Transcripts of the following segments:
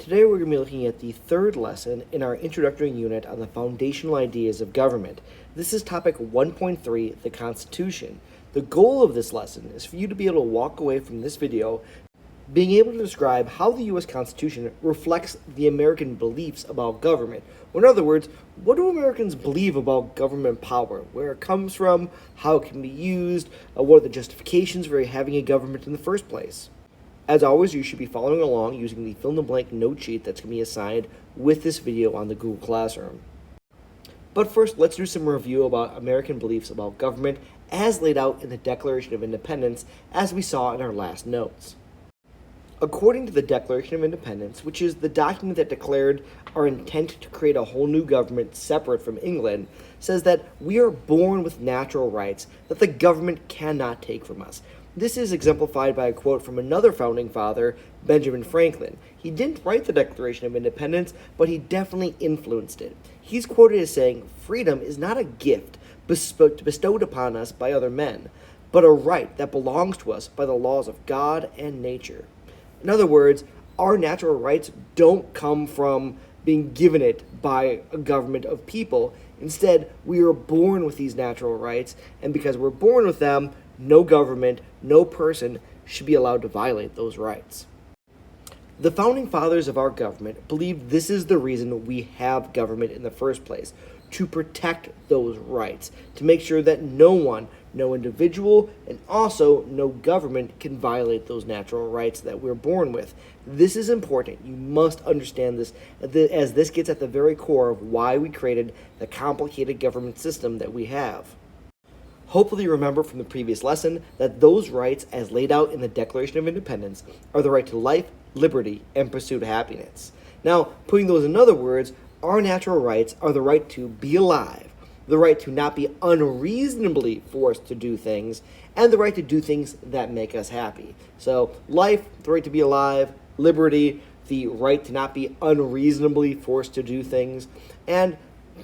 Today we're going to be looking at the third lesson in our introductory unit on the foundational ideas of government. This is topic 1.3, the Constitution. The goal of this lesson is for you to be able to walk away from this video being able to describe how the U.S. Constitution reflects the American beliefs about government. Or in other words, what do Americans believe about government power? Where it comes from, how it can be used, what are the justifications for having a government in the first place? As always, you should be following along using the fill-in-the-blank note sheet that's going to be assigned with this video on the Google Classroom. But first, let's do some review about American beliefs about government as laid out in the Declaration of Independence, as we saw in our last notes. According to the Declaration of Independence, which is the document that declared our intent to create a whole new government separate from England, says that we are born with natural rights that the government cannot take from us. This is exemplified by a quote from another founding father, Benjamin Franklin. He didn't write the Declaration of Independence, but he definitely influenced it. He's quoted as saying, "Freedom is not a gift bestowed upon us by other men, but a right that belongs to us by the laws of God and nature." In other words, our natural rights don't come from being given it by a government of people. Instead, we are born with these natural rights, and because we're born with them, no government, no person should be allowed to violate those rights. The founding fathers of our government believed this is the reason we have government in the first place, to protect those rights, to make sure that no one, no individual, and also no government can violate those natural rights that we're born with. This is important. You must understand this, as this gets at the very core of why we created the complicated government system that we have. Hopefully you remember from the previous lesson that those rights as laid out in the Declaration of Independence are the right to life, liberty, and pursuit of happiness. Now, putting those in other words, our natural rights are the right to be alive, the right to not be unreasonably forced to do things, and the right to do things that make us happy. So, life, the right to be alive, liberty, the right to not be unreasonably forced to do things, and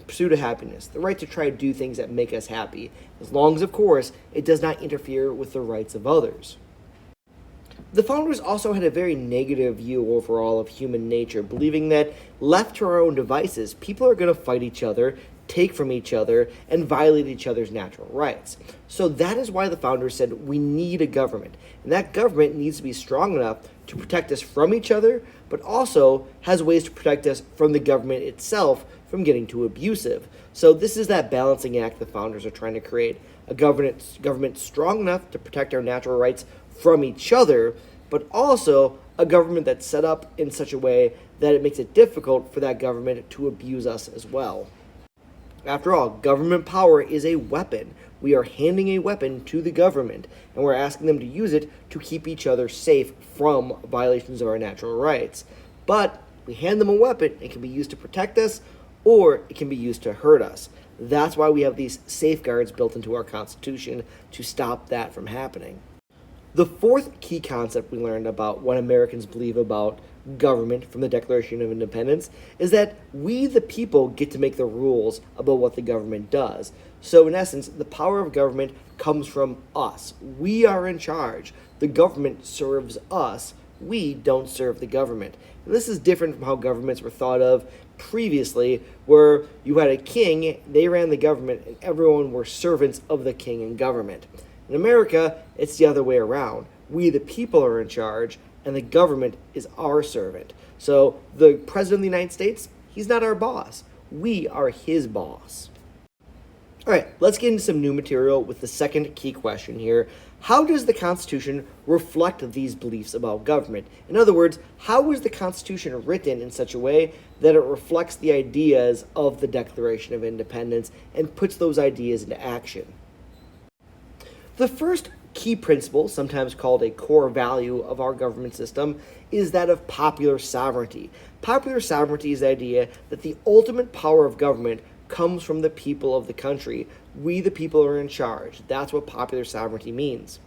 pursuit of happiness, the right to try to do things that make us happy, as long as, of course, it does not interfere with the rights of others. The founders also had a very negative view overall of human nature, believing that left to our own devices, people are going to fight each other, take from each other, and violate each other's natural rights. So that is why the founders said we need a government, and that government needs to be strong enough to protect us from each other, but also has ways to protect us from the government itself from getting too abusive. So this is that balancing act the founders are trying to create, a government strong enough to protect our natural rights from each other, but also a government that's set up in such a way that it makes it difficult for that government to abuse us as well. After all, government power is a weapon. We are handing a weapon to the government, and we're asking them to use it to keep each other safe from violations of our natural rights. But we hand them a weapon, it can be used to protect us, or it can be used to hurt us. That's why we have these safeguards built into our Constitution to stop that from happening. The fourth key concept we learned about what Americans believe about government from the Declaration of Independence is that we, the people, get to make the rules about what the government does. So in essence, the power of government comes from us. We are in charge. The government serves us. We don't serve the government. And this is different from how governments were thought of previously, where you had a king, they ran the government, and everyone were servants of the king and government. In America, it's the other way around. We, the people, are in charge, and the government is our servant. So the President of the United States, he's not our boss. We are his boss. All right, let's get into some new material with the second key question here. How does the Constitution reflect these beliefs about government? In other words, how is the Constitution written in such a way that it reflects the ideas of the Declaration of Independence and puts those ideas into action? The first key principle, sometimes called a core value of our government system, is that of popular sovereignty. Popular sovereignty is the idea that the ultimate power of government comes from the people of the country. We, the people, are in charge. That's what popular sovereignty means.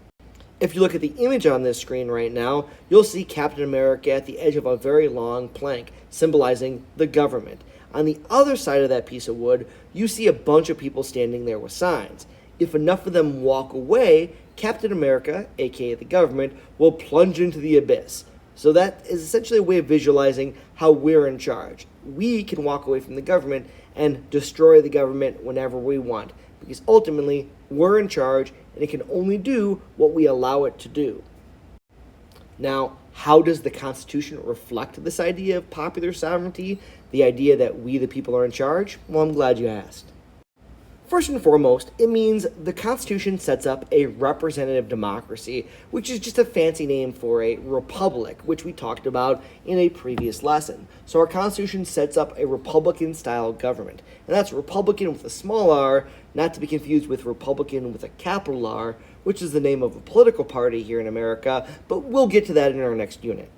If you look at the image on this screen right now, you'll see Captain America at the edge of a very long plank, symbolizing the government. On the other side of that piece of wood, you see a bunch of people standing there with signs. If enough of them walk away, Captain America, aka the government, will plunge into the abyss. So that is essentially a way of visualizing how we're in charge. We can walk away from the government and destroy the government whenever we want, because ultimately we're in charge and it can only do what we allow it to do. Now, how does the Constitution reflect this idea of popular sovereignty, the idea that we the people are in charge? Well, I'm glad you asked. First and foremost, it means the Constitution sets up a representative democracy, which is just a fancy name for a republic, which we talked about in a previous lesson. So our Constitution sets up a Republican-style government, and that's Republican with a small r, not to be confused with Republican with a capital R, which is the name of a political party here in America, but we'll get to that in our next unit.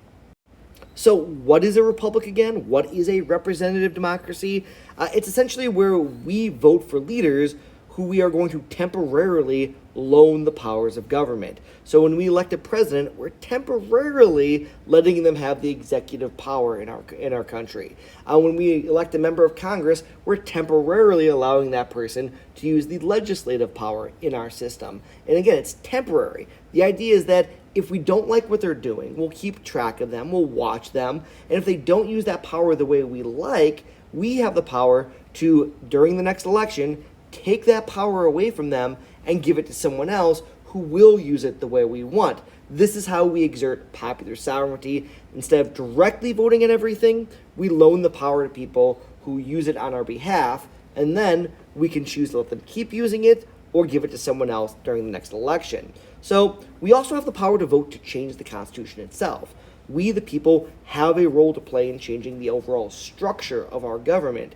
So what is a republic again? What is a representative democracy? It's essentially where we vote for leaders who we are going to temporarily loan the powers of government. So when we elect a president, we're temporarily letting them have the executive power in our country. When we elect a member of Congress, we're temporarily allowing that person to use the legislative power in our system. And again, it's temporary. The idea is that if we don't like what they're doing, we'll keep track of them, we'll watch them, and if they don't use that power the way we like, we have the power to, during the next election, take that power away from them and give it to someone else who will use it the way we want. This is how we exert popular sovereignty. Instead of directly voting on everything, we loan the power to people who use it on our behalf, and then we can choose to let them keep using it or give it to someone else during the next election. So we also have the power to vote to change the Constitution itself. We, the people, have a role to play in changing the overall structure of our government.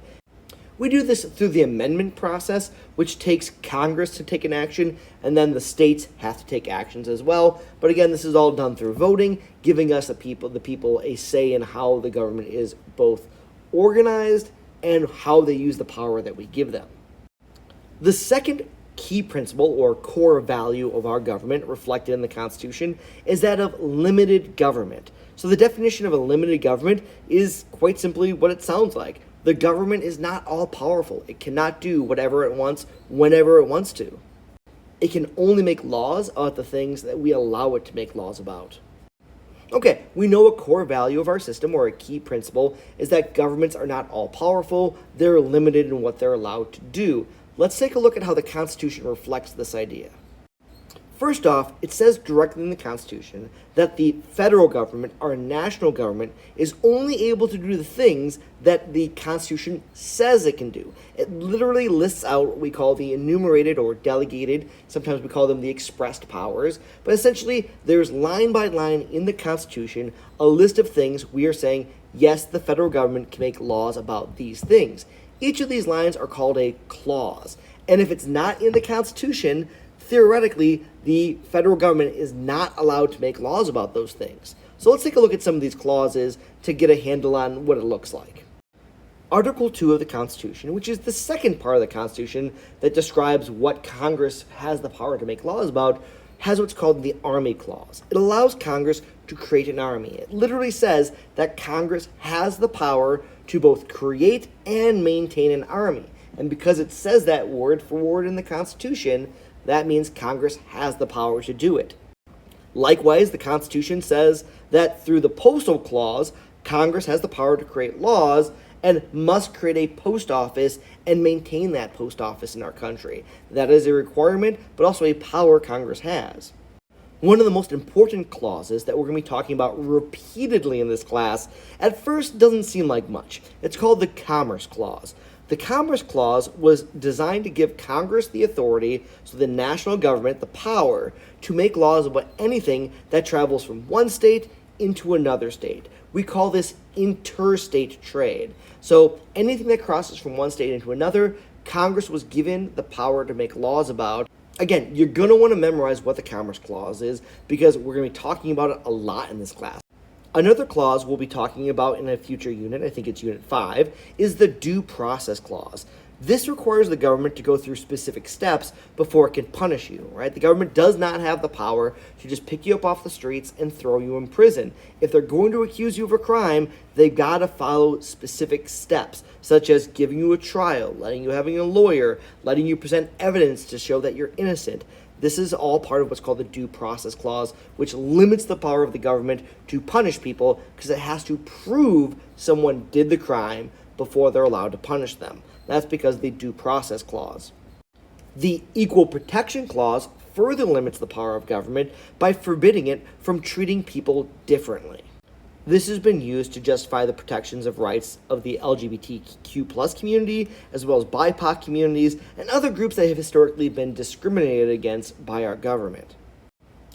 We do this through the amendment process, which takes Congress to take an action, and then the states have to take actions as well. But again, this is all done through voting, giving us the people a say in how the government is both organized and how they use the power that we give them. The second key principle or core value of our government reflected in the Constitution is that of limited government. So the definition of a limited government is quite simply what it sounds like. The government is not all powerful. It cannot do whatever it wants, whenever it wants to. It can only make laws about the things that we allow it to make laws about. Okay, we know a core value of our system, or a key principle, is that governments are not all powerful. They're limited in what they're allowed to do. Let's take a look at how the Constitution reflects this idea. First off, it says directly in the Constitution that the federal government, our national government, is only able to do the things that the Constitution says it can do. It literally lists out what we call the enumerated or delegated, sometimes we call them the expressed powers, but essentially there's line by line in the Constitution a list of things we are saying, yes, the federal government can make laws about these things. Each of these lines are called a clause, and if it's not in the Constitution, theoretically, the federal government is not allowed to make laws about those things. So let's take a look at some of these clauses to get a handle on what it looks like. Article 2 of the Constitution, which is the second part of the Constitution that describes what Congress has the power to make laws about, has what's called the Army Clause. It allows Congress to create an army. It literally says that Congress has the power to both create and maintain an army. And because it says that word for word in the Constitution, that means Congress has the power to do it. Likewise, the Constitution says that through the Postal Clause, Congress has the power to create laws and must create a post office and maintain that post office in our country. That is a requirement, but also a power Congress has. One of the most important clauses that we're going to be talking about repeatedly in this class at first doesn't seem like much. It's called the Commerce Clause. The Commerce Clause was designed to give Congress the authority, so the national government the power, to make laws about anything that travels from one state into another state. We call this interstate trade. So anything that crosses from one state into another, Congress was given the power to make laws about. Again, you're going to want to memorize what the Commerce Clause is because we're going to be talking about it a lot in this class. Another clause we'll be talking about in a future unit, I think it's Unit 5, is the Due Process Clause. This requires the government to go through specific steps before it can punish you, right? The government does not have the power to just pick you up off the streets and throw you in prison. If they're going to accuse you of a crime, they've got to follow specific steps, such as giving you a trial, letting you having a lawyer, letting you present evidence to show that you're innocent. This is all part of what's called the Due Process Clause, which limits the power of the government to punish people because it has to prove someone did the crime before they're allowed to punish them. That's because of the Due Process Clause. The Equal Protection Clause further limits the power of government by forbidding it from treating people differently. This has been used to justify the protections of rights of the LGBTQ plus community, as well as BIPOC communities, and other groups that have historically been discriminated against by our government.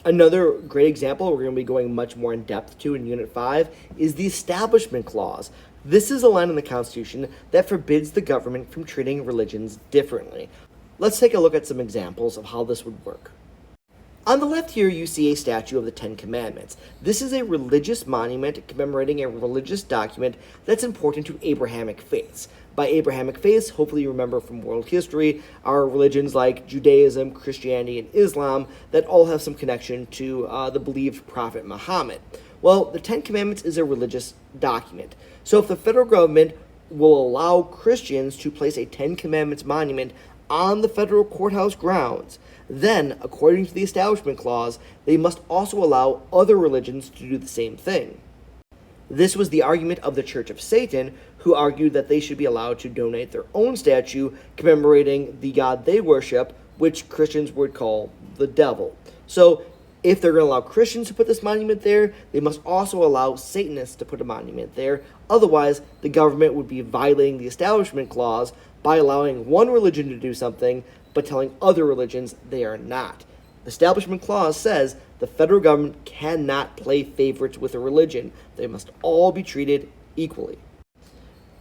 Another great example we're going to be going much more in depth to in Unit 5 is the Establishment Clause. This is a line in the Constitution that forbids the government from treating religions differently. Let's take a look at some examples of how this would work. On the left here, you see a statue of the Ten Commandments. This is a religious monument commemorating a religious document that's important to Abrahamic faiths. By Abrahamic faiths, hopefully you remember from world history, are religions like Judaism, Christianity, and Islam that all have some connection to the believed prophet Muhammad. Well, the Ten Commandments is a religious document. So if the federal government will allow Christians to place a Ten Commandments monument on the federal courthouse grounds, then, according to the Establishment Clause, they must also allow other religions to do the same thing. This was the argument of the Church of Satan, who argued that they should be allowed to donate their own statue commemorating the god they worship, which Christians would call the devil. So, if they're going to allow Christians to put this monument there, they must also allow Satanists to put a monument there. Otherwise, the government would be violating the Establishment Clause by allowing one religion to do something, but telling other religions they are not. The Establishment Clause says the federal government cannot play favorites with a religion. They must all be treated equally.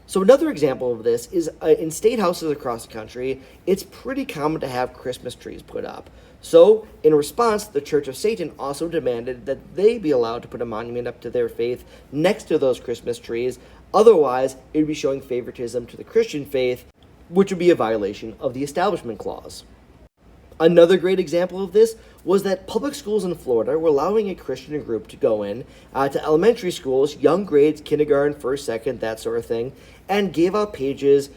So another example of this is in state houses across the country, it's pretty common to have Christmas trees put up. So, in response, the Church of Satan also demanded that they be allowed to put a monument up to their faith next to those Christmas trees. Otherwise, it would be showing favoritism to the Christian faith, which would be a violation of the Establishment Clause. Another great example of this was that public schools in Florida were allowing a Christian group to go in to elementary schools, young grades, kindergarten, first, second, that sort of thing, and gave out pages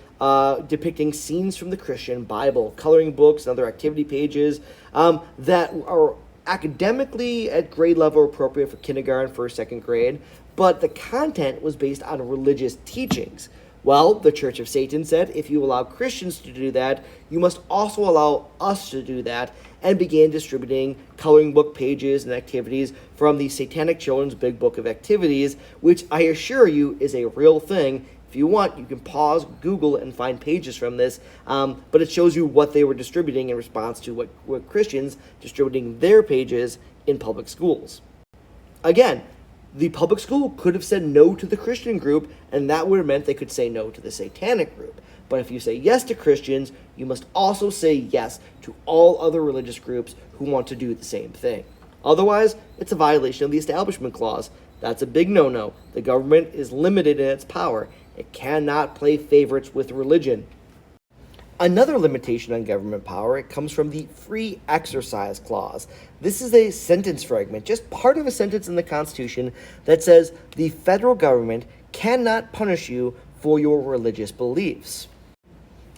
depicting scenes from the Christian Bible, coloring books, and other activity pages that are academically at grade level appropriate for kindergarten, first, second grade, but the content was based on religious teachings. Well, the Church of Satan said, if you allow Christians to do that, you must also allow us to do that, and began distributing coloring book pages and activities from the Satanic Children's Big Book of Activities, which I assure you is a real thing. If you want, you can pause, Google, and find pages from this, but it shows you what they were distributing in response to what Christians distributing their pages in public schools. Again, the public school could have said no to the Christian group, and that would have meant they could say no to the Satanic group. But if you say yes to Christians, you must also say yes to all other religious groups who want to do the same thing. Otherwise, it's a violation of the Establishment Clause. That's a big no-no. The government is limited in its power. It cannot play favorites with religion. Another limitation on government power comes from the Free Exercise Clause. This is a sentence fragment, just part of a sentence in the Constitution that says the federal government cannot punish you for your religious beliefs.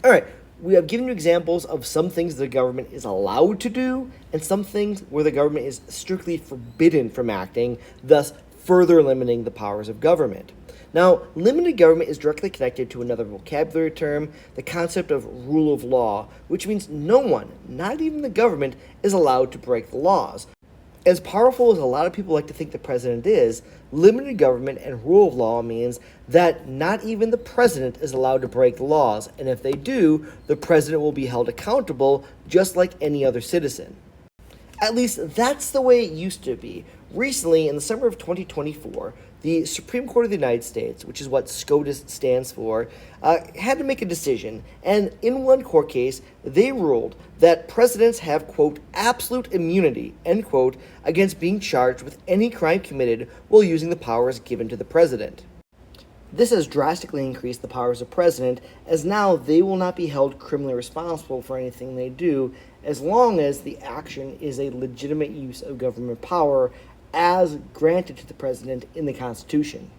All right, we have given you examples of some things the government is allowed to do and some things where the government is strictly forbidden from acting, thus further limiting the powers of government. Now, limited government is directly connected to another vocabulary term, the concept of rule of law, which means no one, not even the government, is allowed to break the laws. As powerful as a lot of people like to think the president is, limited government and rule of law means that not even the president is allowed to break the laws, and if they do, the president will be held accountable just like any other citizen. At least that's the way it used to be. Recently, in the summer of 2024, the Supreme Court of the United States, which is what SCOTUS stands for, had to make a decision. And in one court case, they ruled that presidents have, quote, absolute immunity, end quote, against being charged with any crime committed while using the powers given to the president. This has drastically increased the powers of president, as now they will not be held criminally responsible for anything they do, as long as the action is a legitimate use of government power as granted to the president in the Constitution.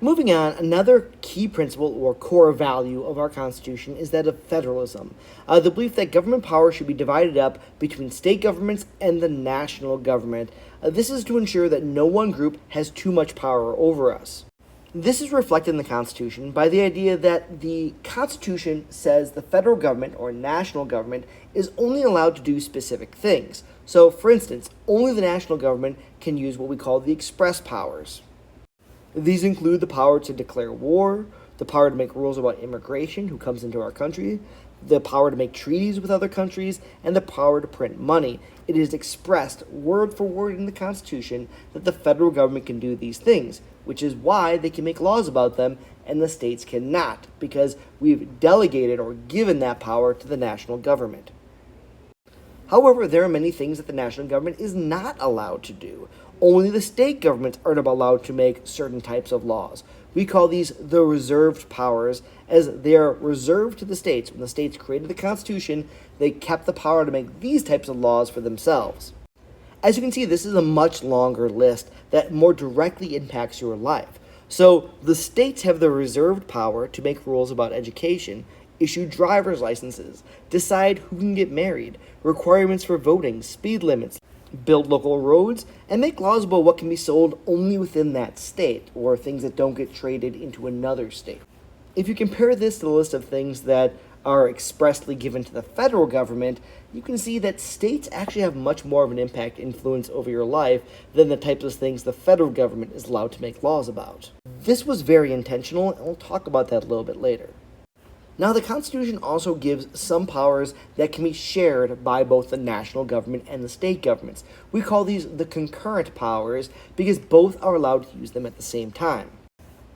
Moving on, another key principle or core value of our Constitution is that of federalism, the belief that government power should be divided up between state governments and the national government. This is to ensure that no one group has too much power over us. This is reflected in the Constitution by the idea that the Constitution says the federal government or national government is only allowed to do specific things. So, for instance, only the national government can use what we call the express powers. These include the power to declare war, the power to make rules about immigration, who comes into our country, the power to make treaties with other countries, and the power to print money. It is expressed word for word in the Constitution that the federal government can do these things, which is why they can make laws about them and the states cannot, because we've delegated or given that power to the national government. However, there are many things that the national government is not allowed to do. Only the state governments are allowed to make certain types of laws. We call these the reserved powers, as they are reserved to the states. When the states created the Constitution, they kept the power to make these types of laws for themselves. As you can see, this is a much longer list that more directly impacts your life. So, the states have the reserved power to make rules about education, issue driver's licenses, decide who can get married, requirements for voting, speed limits, build local roads, and make laws about what can be sold only within that state, or things that don't get traded into another state. If you compare this to the list of things that are expressly given to the federal government, you can see that states actually have much more of an influence over your life than the types of things the federal government is allowed to make laws about. This was very intentional, and we'll talk about that a little bit later. Now, the Constitution also gives some powers that can be shared by both the national government and the state governments. We call these the concurrent powers because both are allowed to use them at the same time.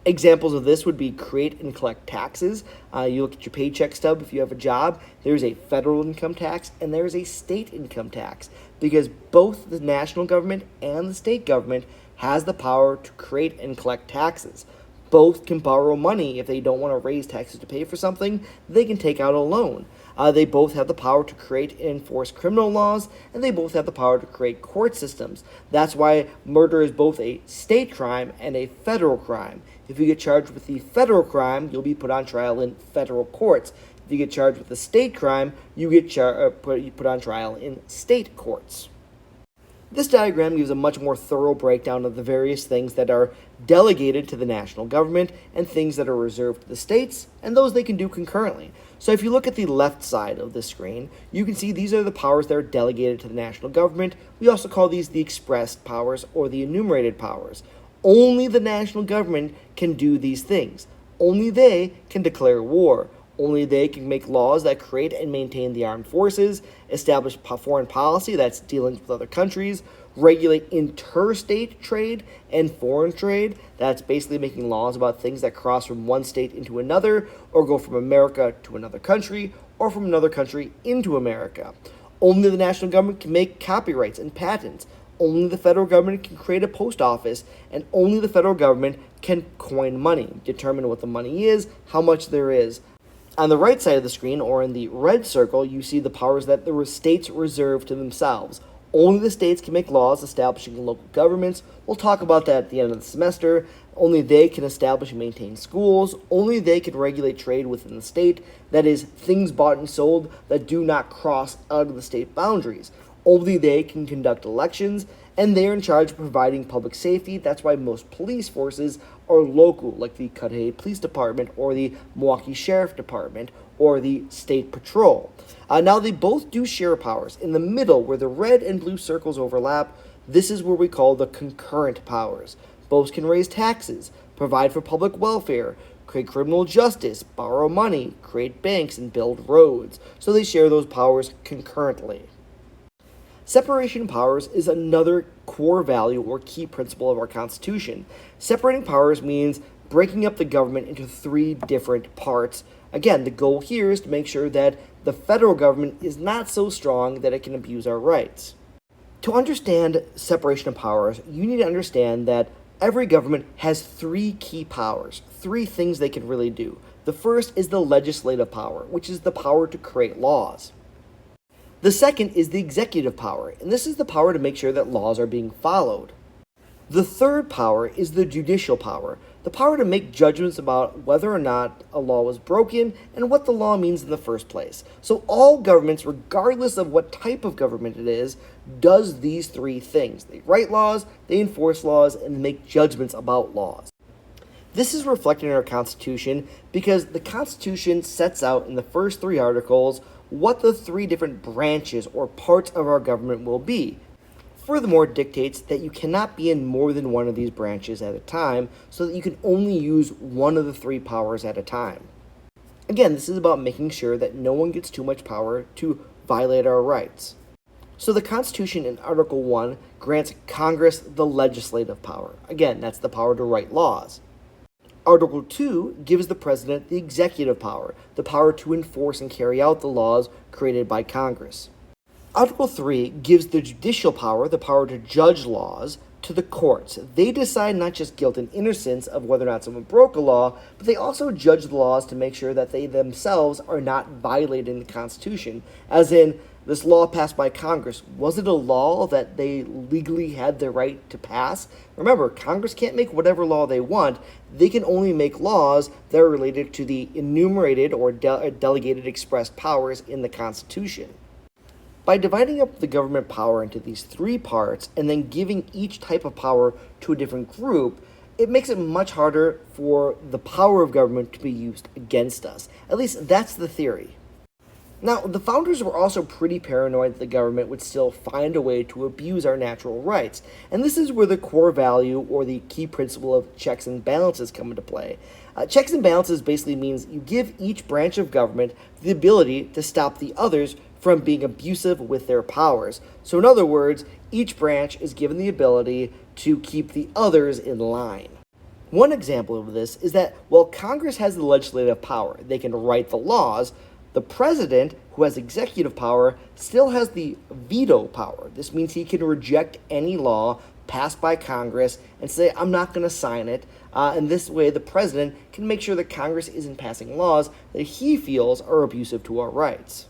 Examples of this would be create and collect taxes. You look at your paycheck stub if you have a job. There's a federal income tax and there's a state income tax because both the national government and the state government has the power to create and collect taxes. Both can borrow money if they don't want to raise taxes to pay for something. They can take out a loan. They both have the power to create and enforce criminal laws, and they both have the power to create court systems. That's why murder is both a state crime and a federal crime. If you get charged with the federal crime, you'll be put on trial in federal courts. If you get charged with the state crime, you get put on trial in state courts. This diagram gives a much more thorough breakdown of the various things that are delegated to the national government and things that are reserved to the states and those they can do concurrently. So if you look at the left side of the screen, you can see these are the powers that are delegated to the national government. We also call these the expressed powers or the enumerated powers. Only the national government can do these things. Only they can declare war. Only they can make laws that create and maintain the armed forces, establish foreign policy that's dealing with other countries, regulate interstate trade and foreign trade, that's basically making laws about things that cross from one state into another, or go from America to another country, or from another country into America. Only the national government can make copyrights and patents. Only the federal government can create a post office, and only the federal government can coin money, determine what the money is, how much there is. On the right side of the screen, or in the red circle, you see the powers that the states reserve to themselves. Only the states can make laws establishing local governments. We'll talk about that at the end of the semester. Only they can establish and maintain schools. Only they can regulate trade within the state. That is, things bought and sold that do not cross out of the state boundaries. Only they can conduct elections, and they are in charge of providing public safety. That's why most police forces are local, like the Cudahy Police Department or the Milwaukee Sheriff Department or the State Patrol. Now, they both do share powers. In the middle, where the red and blue circles overlap, this is where we call the concurrent powers. Both can raise taxes, provide for public welfare, create criminal justice, borrow money, create banks, and build roads. So they share those powers concurrently. Separation of powers is another core value or key principle of our Constitution. Separating powers means breaking up the government into three different parts. Again, the goal here is to make sure that the federal government is not so strong that it can abuse our rights. To understand separation of powers, you need to understand that every government has three key powers, three things they can really do. The first is the legislative power, which is the power to create laws. The second is the executive power, and this is the power to make sure that laws are being followed. The third power is the judicial power. the power to make judgments about whether or not a law was broken and what the law means in the first place. So all governments, regardless of what type of government it is, does these three things. They write laws, they enforce laws, and make judgments about laws. This is reflected in our Constitution because the Constitution sets out in the first three articles what the three different branches or parts of our government will be. Furthermore, it dictates that you cannot be in more than one of these branches at a time, so that you can only use one of the three powers at a time. Again, this is about making sure that no one gets too much power to violate our rights. So the Constitution in Article 1 grants Congress the legislative power. Again, that's the power to write laws. Article 2 gives the President the executive power, the power to enforce and carry out the laws created by Congress. Article 3 gives the judicial power, the power to judge laws, to the courts. They decide not just guilt and innocence of whether or not someone broke a law, but they also judge the laws to make sure that they themselves are not violating the Constitution. As in, this law passed by Congress, was it a law that they legally had the right to pass? Remember, Congress can't make whatever law they want. They can only make laws that are related to the enumerated or delegated expressed powers in the Constitution. By dividing up the government power into these three parts and then giving each type of power to a different group, it makes it much harder for the power of government to be used against us. At least that's the theory. Now, the founders were also pretty paranoid that the government would still find a way to abuse our natural rights, and this is where the core value or the key principle of checks and balances come into play. Checks and balances basically means you give each branch of government the ability to stop the others from being abusive with their powers. So in other words, each branch is given the ability to keep the others in line. One example of this is that while Congress has the legislative power, they can write the laws, the president, who has executive power, still has the veto power. This means he can reject any law passed by Congress and say, I'm not going to sign it. And this way, the president can make sure that Congress isn't passing laws that he feels are abusive to our rights.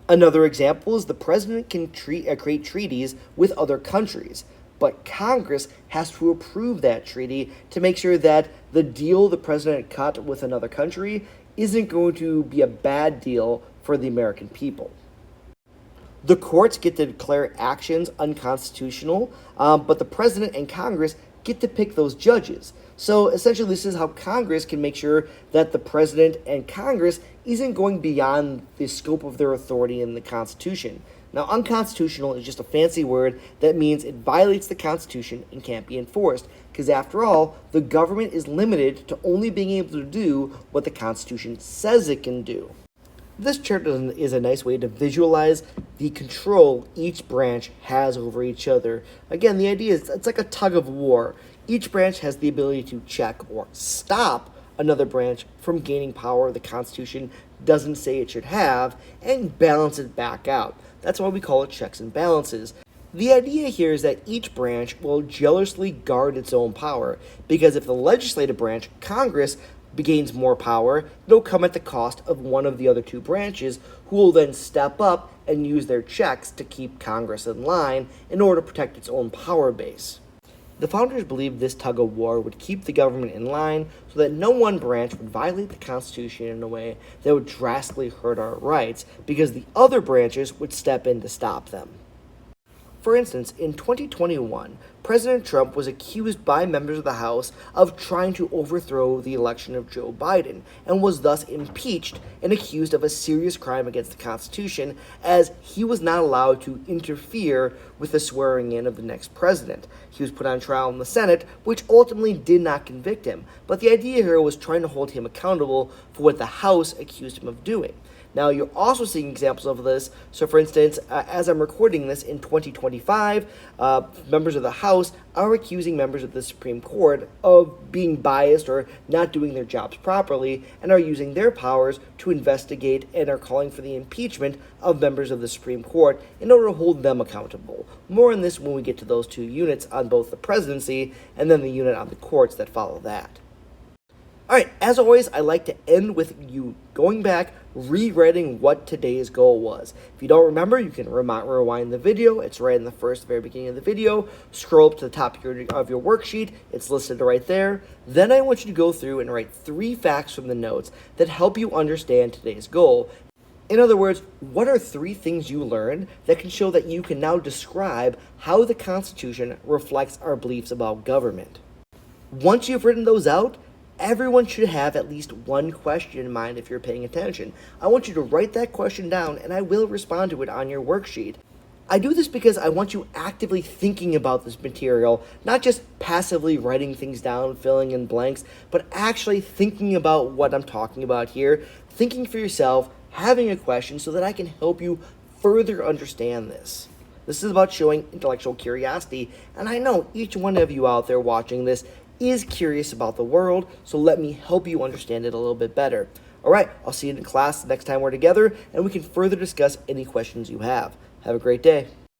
Another example is the president can create treaties with other countries, but Congress has to approve that treaty to make sure that the deal the president cut with another country isn't going to be a bad deal for the American people. The courts get to declare actions unconstitutional, but the president and Congress get to pick those judges. So essentially, this is how Congress can make sure that the president and Congress isn't going beyond the scope of their authority in the Constitution. Now, unconstitutional is just a fancy word that means it violates the Constitution and can't be enforced, because after all, the government is limited to only being able to do what the Constitution says it can do. This chart is a nice way to visualize the control each branch has over each other. Again, the idea is it's like a tug of war. Each branch has the ability to check or stop another branch from gaining power the Constitution doesn't say it should have, and balance it back out. That's why we call it checks and balances. The idea here is that each branch will jealously guard its own power, because if the legislative branch, Congress, gains more power, it'll come at the cost of one of the other two branches, who will then step up and use their checks to keep Congress in line in order to protect its own power base. The founders believed this tug of war would keep the government in line so that no one branch would violate the Constitution in a way that would drastically hurt our rights, because the other branches would step in to stop them. For instance, in 2021, President Trump was accused by members of the House of trying to overthrow the election of Joe Biden, and was thus impeached and accused of a serious crime against the Constitution, as he was not allowed to interfere with the swearing in of the next president. He was put on trial in the Senate, which ultimately did not convict him, but the idea here was trying to hold him accountable for what the House accused him of doing. Now, you're also seeing examples of this. So, for instance, as I'm recording this in 2025, members of the House are accusing members of the Supreme Court of being biased or not doing their jobs properly, and are using their powers to investigate and are calling for the impeachment of members of the Supreme Court in order to hold them accountable. More on this when we get to those two units on both the presidency and then the unit on the courts that follow that. Alright, as always, I like to end with you going back, rewriting what today's goal was. If you don't remember, you can rewind the video. It's right in the very beginning of the video. Scroll up to the top of your worksheet. It's listed right there. Then I want you to go through and write 3 facts from the notes that help you understand today's goal. In other words, what are 3 things you learned that can show that you can now describe how the Constitution reflects our beliefs about government? Once you've written those out, everyone should have at least one question in mind if you're paying attention. I want you to write that question down and I will respond to it on your worksheet. I do this because I want you actively thinking about this material, not just passively writing things down, filling in blanks, but actually thinking about what I'm talking about here, thinking for yourself, having a question so that I can help you further understand this. This is about showing intellectual curiosity, and I know each one of you out there watching this is curious about the world, so let me help you understand it a little bit better. All right, I'll see you in class the next time we're together, and we can further discuss any questions you have. Have a great day.